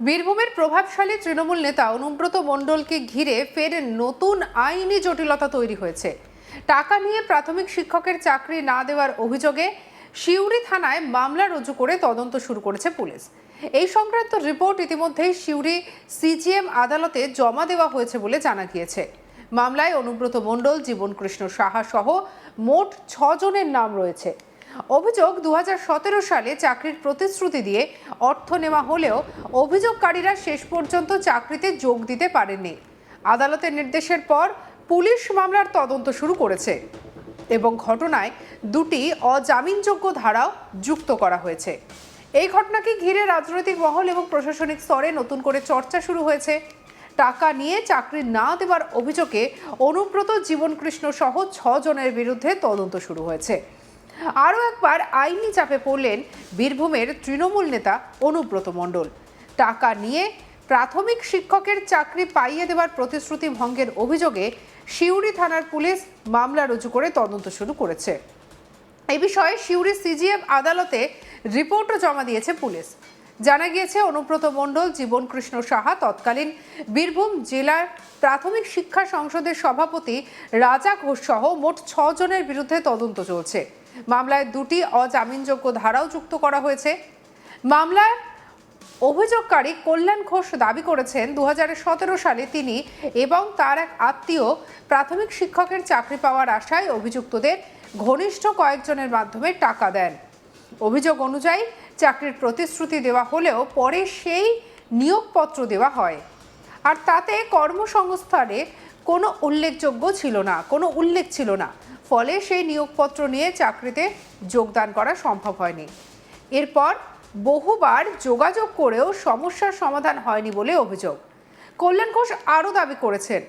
বীরভূমের প্রভাবশালী তৃণমূল নেতা অনুব্রত মণ্ডলকে ঘিরে ফের নতুন আইনি জটিলতা তৈরি হয়েছে। টাকা নিয়ে প্রাথমিক শিক্ষকের চাকরি না দেওয়ার অভিযোগে সিউড়ি থানায় মামলা রুজু করে তদন্ত শুরু করেছে পুলিশ। এই সংক্রান্ত রিপোর্ট ইতিমধ্যেই সিউড়ি সিজিএম আদালতে জমা দেওয়া হয়েছে বলে জানা গিয়েছে। মামলায় অনুব্রত মণ্ডল, জীবনকৃষ্ণ সাহা সহ মোট 6 জনের নাম রয়েছে। অভিযোগ 2017 সালে চাকরির প্রতিশ্রুতি দিয়ে অর্থ নেওয়া হলেও অভিযোগকারীরা শেষ পর্যন্ত চাকরিতে যোগ দিতে পারেননি। আদালতের নির্দেশের পর পুলিশ মামলার তদন্ত শুরু করেছে এবং ঘটনায় দুটি অজামিনযোগ্য ধারাও যুক্ত করা হয়েছে। এই ঘটনাকে ঘিরে রাজনৈতিক মহল এবং প্রশাসনিক স্তরে নতুন করে চর্চা শুরু হয়েছে। টাকা নিয়ে চাকরি না দেওয়ার অভিযোগে অনুব্রত, জীবনকৃষ্ণ সহ 6 জনের বিরুদ্ধে তদন্ত শুরু হয়েছে। আরও একবার আইনি চাপে পড়লেন বীরভূমের তৃণমূল নেতা অনুব্রত মণ্ডল। টাকা নিয়ে প্রাথমিক শিক্ষকের চাকরি পাইয়ে দেওয়ার প্রতিশ্রুতি ভঙ্গের অভিযোগে সিউড়ি থানার পুলিশ মামলা রুজু করে তদন্ত শুরু করেছে। এই বিষয়ে সিউড়ি সিজিএম আদালতে রিপোর্টও জমা দিয়েছে পুলিশ। জানা গিয়েছে, অনুব্রত মণ্ডল, জীবনকৃষ্ণ সাহা তৎকালীন বীরভূম জেলার প্রাথমিক শিক্ষা সংসদের সভাপতি রাজা ঘোষ সহ মোট 6 জনের বিরুদ্ধে তদন্ত চলছে। মামলায় দুটি অজামিনযোগ্য ধারাও যুক্ত করা হয়েছে। মামলায় অভিযোগকারী কল্যাণ ঘোষ দাবি করেছেন, 2017 সালে তিনি এবং তার এক আত্মীয় প্রাথমিক শিক্ষকের চাকরি পাওয়ার আশায় অভিযুক্তদের ঘনিষ্ঠ কয়েকজনের মাধ্যমে টাকা দেন। অভিযোগ অনুযায়ী চাকরির প্রতিশ্রুতি দেওয়া হলেও পরে সেই নিয়োগপত্র দেওয়া হয়, আর তাতে কর্মসংস্থানে কোনো উল্লেখ ছিল না। ফলে সেই নিয়োগপত্র নিয়ে চাকরিতে যোগদান করা সম্ভব হয়নি। এরপর বহুবার যোগাযোগ করেও সমস্যার সমাধান হয়নি বলে অভিযোগ। কল্যাণ ঘোষ আরও দাবি করেছেন,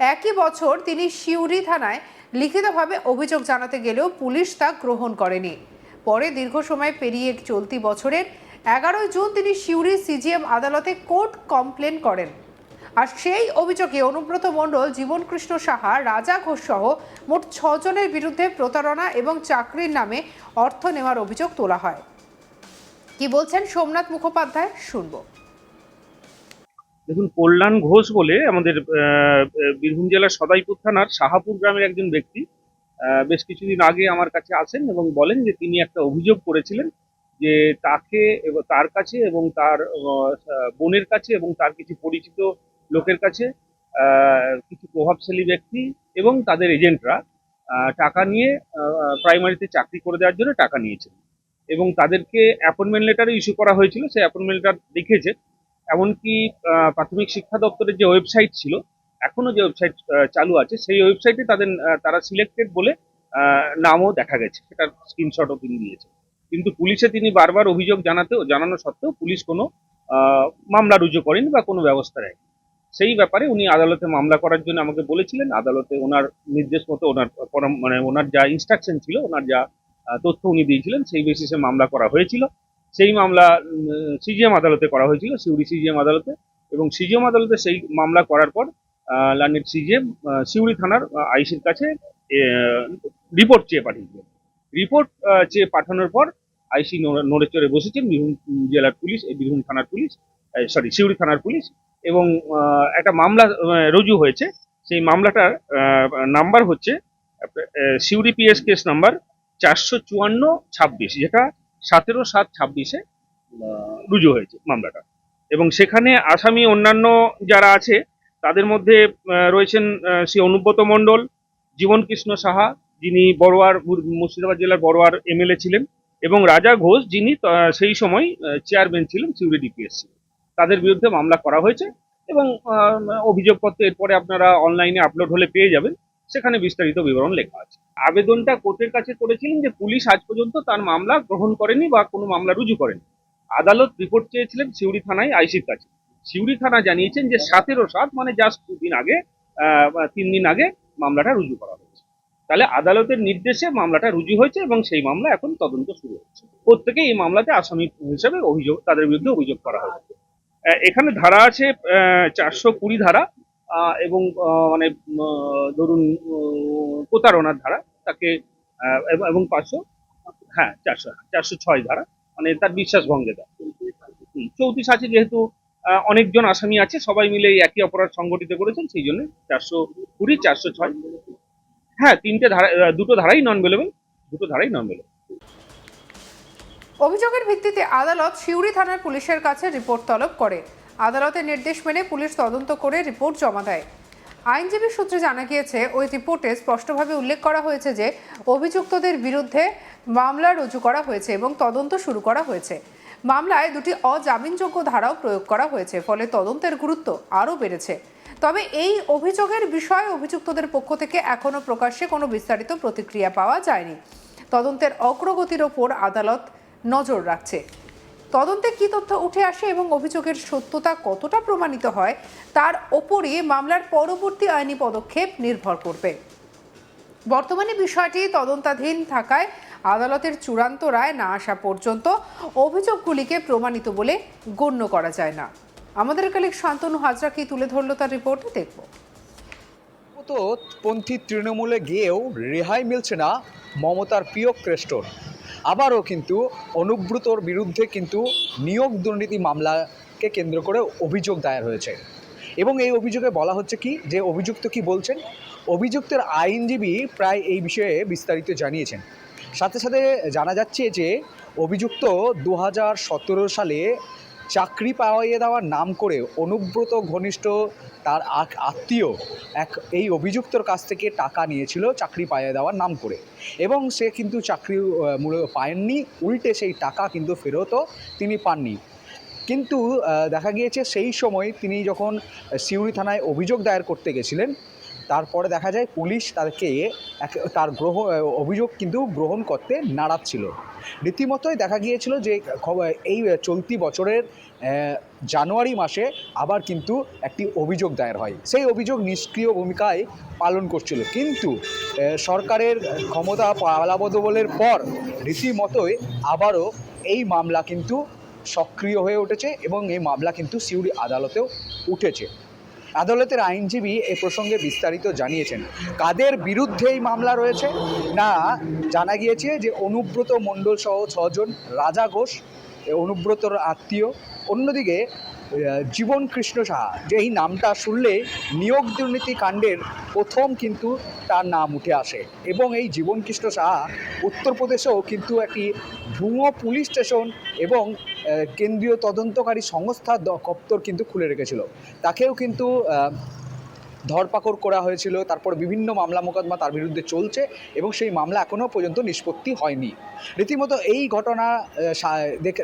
একই বছর তিনি সিউড়ি থানায় লিখিতভাবে অভিযোগ জানাতে গেলেও পুলিশ তা গ্রহণ করেনি। পরে দীর্ঘ সময় পেরিয়ে চলতি বছরের 11 জুন তিনি সিউড়ি সিজিএম আদালতে কোর্ট কমপ্লেন করেন। আর সেই অভিযোগে অনুব্রত মণ্ডল, জীবনকৃষ্ণ সাহা, রাজা ঘোষ সহ মোট 6 জনের বিরুদ্ধে প্রতারণা এবং চাকরির নামে অর্থ নেওয়ার অভিযোগ তোলা হয়। কি বলছেন সোমনাথ মুখোপাধ্যায়, শুনবো। দেখুন, কল্যাণ ঘোষ বলে আমাদের বীরভূম জেলার সদাইপুর থানার সাহাপুর গ্রামের একজন ব্যক্তি বেশ কিছুদিন আগে আমার কাছে আসেন এবং বলেন যে তিনি একটা অভিযোগ করেছিলেন যে তাকে এবং তার কাছে এবং তার বোনের কাছে এবং তার কিছু পরিচিত লোকের কাছে কিছু প্রভাবশালী ব্যক্তি এবং তাদের এজেন্টরা টাকা নিয়ে প্রাইমারিতে চাকরি করে দেওয়ার জন্য টাকা নিয়েছেন এবং তাদেরকে অ্যাপয়েন্টমেন্ট লেটারও ইস্যু করা হয়েছিল। সেই অ্যাপয়েন্টমেন্ট লেটার দেখেছে, এমনকি প্রাথমিক শিক্ষা দপ্তরের যে ওয়েবসাইট ছিল, এখনো যে ওয়েবসাইট চালু আছে, সেই ওয়েবসাইটে তারা সিলেক্টেড বলে নামও দেখা গেছে, সেটার স্ক্রিনশটও তিনি দিয়েছে। কিন্তু পুলিশে তিনি বারবার অভিযোগ জানানো সত্ত্বেও পুলিশ কোনো মামলা রুজু করেনি বা কোনো ব্যবস্থা নেয়নি। সেই ব্যাপারে উনি আদালতে মামলা করার জন্য আমাকে বলেছিলেন। আদালতে ওনার নির্দেশ মতো ওনার যা ইনস্ট্রাকশন ছিল, ওনার যা তথ্য উনি দিয়েছিলেন, সেই বেসিসে মামলা করা হয়েছিল। সেই মামলা সিজিএম আদালতে করা হয়েছিল, সিউড়ি সিজিএম আদালতে। এবং সিজিএম আদালতে সেই মামলা করার পর লার্নেড সিজিএম সিউড়ি থানার আইসির কাছে রিপোর্ট চেয়ে পাঠিয়েছিলেন। রিপোর্ট চেয়ে পাঠানোর পর আইসি নড়ে চড়ে বসেছেন বীরভূম জেলার পুলিশ, বীরভূম থানার পুলিশ, সিউড়ি থানার পুলিশ, এবং একটা মামলা রুজু হয়েছে। সেই মামলাটার নাম্বার হচ্ছে সিউড়ি পিএস কেস নাম্বার 454/26, যেটা 17/7/26-এ রুজু হয়েছে মামলাটা। এবং সেখানে আসামি অন্যান্য যারা আছে তাদের মধ্যে রয়েছেন শ্রী অনুব্রত মণ্ডল, জীবনকৃষ্ণ সাহা, যিনি মুর্শিদাবাদ জেলার বড়োয়ার এমএলএ ছিলেন, এবং রাজা ঘোষ, যিনি সেই সময় চেয়ারম্যান ছিলেন সিউড়ি ডিপিএসসি। তাদের বিরুদ্ধে মামলা করা হয়েছে এবং অভিযোগপত্র এরপরে আপনারা অনলাইনে আপলোড হলে পেয়ে যাবেন, সেখানে বিস্তারিত বিবরণ লেখা আছে। আবেদনটা কোর্টের কাছে করেছিলেন যে পুলিশ আজ পর্যন্ত তার মামলা গ্রহণ করেনি বা কোনো মামলা রুজু করেনি। আদালত রিপোর্ট চেয়েছিলেন সিউড়ি থানায় আইসির কাছে। সিউড়ি থানা জানিয়েছেন যে 17/7, মানে জাস্ট 3 দিন আগে মামলাটা রুজু করা হয়েছে। তাহলে আদালতের নির্দেশে মামলাটা রুজু হয়েছে এবং সেই মামলা এখন তদন্ত শুরু হচ্ছে। প্রত্যেকে এই মামলাতে আসামি হিসেবে তাদের বিরুদ্ধে অভিযোগ করা হয়েছে। এখানে ধারা আছে 420 ধারা, এবং মানে ধরুন প্রতারণার ধারা তাকে, এবং 500, হ্যাঁ 406 ধারা, মানে তার বিশ্বাস ভঙ্গে দেয়। 34 আছে, যেহেতু অনেকজন আসামি আছে, সবাই মিলে এই একই অপরাধ সংগঠিত করেছেন, সেই জন্য 420, 406। হ্যাঁ, তিনটে ধারা, দুটো ধারাই নন বেলেবল, দুটো ধারাই নন বেলেবল। অভিযোগের ভিত্তিতে আদালত সিউড়ি থানার পুলিশের কাছে রিপোর্ট তলব করে। আদালতের নির্দেশ মেনে পুলিশ তদন্ত করে রিপোর্ট জমা দেয়। আইনজীবী সূত্রে জানা গিয়েছে, ওই রিপোর্টে স্পষ্টভাবে উল্লেখ করা হয়েছে যে অভিযুক্তদের বিরুদ্ধে মামলা রুজু করা হয়েছে এবং তদন্ত শুরু করা হয়েছে। মামলায় দুটি অজামিনযোগ্য ধারাও প্রয়োগ করা হয়েছে, ফলে তদন্তের গুরুত্ব আরও বেড়েছে। তবে এই অভিযোগের বিষয়ে অভিযুক্তদের পক্ষ থেকে এখনও প্রকাশ্যে কোনো বিস্তারিত প্রতিক্রিয়া পাওয়া যায়নি। তদন্তের অগ্রগতির ওপর আদালত নজর রাখছে। তদন্তে কী তথ্য উঠে আসে এবং অভিযোগের সত্যতা কতটা প্রমাণিত হয় তার ওপরই মামলার পরবর্তী আইনি পদক্ষেপ নির্ভর করবে। বর্তমানে বিষয়টি তদন্তাধীন থাকায় আদালতের চূড়ান্ত রায় না আসা পর্যন্ত অভিযোগগুলিকে প্রমাণিত বলে গণ্য করা যায় না। আমাদের কলিগ শান্তনু হাজরা কি তুলে ধরলো তার রিপোর্টে দেখব। তো পন্থী তৃণমূলে গিয়েও রেহাই মিলছে না মমতার প্রিয় ক্রেস্টোর। আবারও কিন্তু অনুব্রতর বিরুদ্ধে কিন্তু নিয়োগ দুর্নীতি মামলাকে কেন্দ্র করে অভিযোগ দায়ের হয়েছে এবং এই অভিযোগে বলা হচ্ছে কি যে অভিযুক্ত কি বলছেন, অভিযুক্তের আইনজীবী প্রায় এই বিষয়ে বিস্তারিত জানিয়েছেন। সাথে সাথে জানা যাচ্ছে যে অভিযুক্ত 2017 সালে চাকরি পাইয়ে দেওয়ার নাম করে অনুব্রত ঘনিষ্ঠ তার আত্মীয় এই অভিযুক্তর কাছ থেকে টাকা নিয়েছিল চাকরি পাইয়ে দেওয়ার নাম করে, এবং সে কিন্তু চাকরি পায়নি, উল্টে সেই টাকা কিন্তু ফেরতও তিনি পাননি। কিন্তু দেখা গিয়েছে সেই সময় তিনি যখন সিউড়ি থানায় অভিযোগ দায়ের করতে গেছিলেন, তারপরে দেখা যায় পুলিশ তাকে তার অভিযোগ কিন্তু গ্রহণ করতে নারাজ ছিল। রীতিমতোই দেখা গিয়েছিল যে এই চলতি বছরের জানুয়ারি মাসে আবার কিন্তু একটি অভিযোগ দায়ের হয়। সেই অভিযোগ নিষ্ক্রিয় ভূমিকায় পালন করছিল, কিন্তু সরকারের ক্ষমতা পালাবদলের পর রীতিমতোই আবারও এই মামলা কিন্তু সক্রিয় হয়ে উঠেছে এবং এই মামলা কিন্তু সিউড়ি আদালতেও উঠেছে। আদালতের আইনজীবী এ প্রসঙ্গে বিস্তারিত জানিয়েছেন। কাদের বিরুদ্ধে এই মামলা রয়েছে না, জানা গিয়েছে যে অনুব্রত মণ্ডল সহ 6 জন, রাজা ঘোষ অনুব্রতর আত্মীয়, অন্যদিকে জীবন কৃষ্ণ সাহা, যে এই নামটা শুনলে নিয়োগ দুর্নীতি কাণ্ডের প্রথম কিন্তু তার নাম উঠে আসে, এবং এই জীবন কৃষ্ণ সাহা উত্তরপ্রদেশেও কিন্তু একটি ভুয়ো পুলিশ স্টেশন এবং কেন্দ্রীয় তদন্তকারী সংস্থা দপ্তর কিন্তু খুলে রেখেছিল। তাকেও কিন্তু ধরপাকড় করা হয়েছিল, তারপর বিভিন্ন মামলা মোকদ্দমা তার বিরুদ্ধে চলছে এবং সেই মামলা এখনও পর্যন্ত নিষ্পত্তি হয়নি। রীতিমতো এই ঘটনা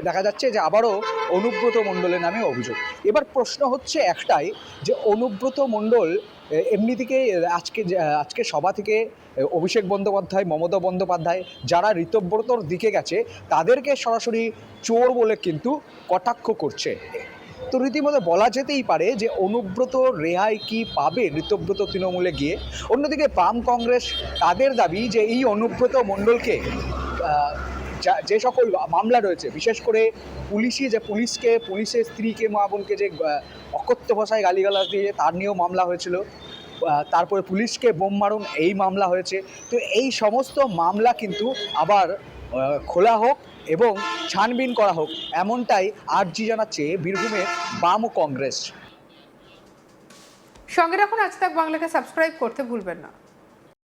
দেখা যাচ্ছে যে আবারও অনুব্রত মণ্ডলের নামে অভিযোগ। এবার প্রশ্ন হচ্ছে একটাই, যে অনুব্রত মণ্ডল এমনি থেকে আজকে সভা থেকে অভিষেক বন্দ্যোপাধ্যায়, মমতা বন্দ্যোপাধ্যায় যারা ঋতব্রতর দিকে গেছে তাদেরকে সরাসরি চোর বলে কিন্তু কটাক্ষ করছে। তো রীতিমতো বলা যেতেই পারে যে অনুব্রত রেহাই কি পাবে ঋতব্রত তৃণমূলে গিয়ে। অন্যদিকে বাম কংগ্রেস তাদের দাবি যে এই অনুব্রত মণ্ডলকে যে সকল মামলা রয়েছে, বিশেষ করে পুলিশের স্ত্রীকে, মা বোনকে যে অকথ্য ভাষায় গালিগালাজ দিয়ে তার নিয়েও মামলা হয়েছিল, তারপরে পুলিশকে বোম মারুন এই মামলা হয়েছে। তো এই সমস্ত মামলা কিন্তু আবার খোলা হোক এবং ছানবিন করা হোক, এমনটাই আর্জি জানাচ্ছে বীরভূমের বাম কংগ্রেস। সঙ্গে রাখুন আজ তাক বাংলাকে, সাবস্ক্রাইব করতে ভুলবেন না।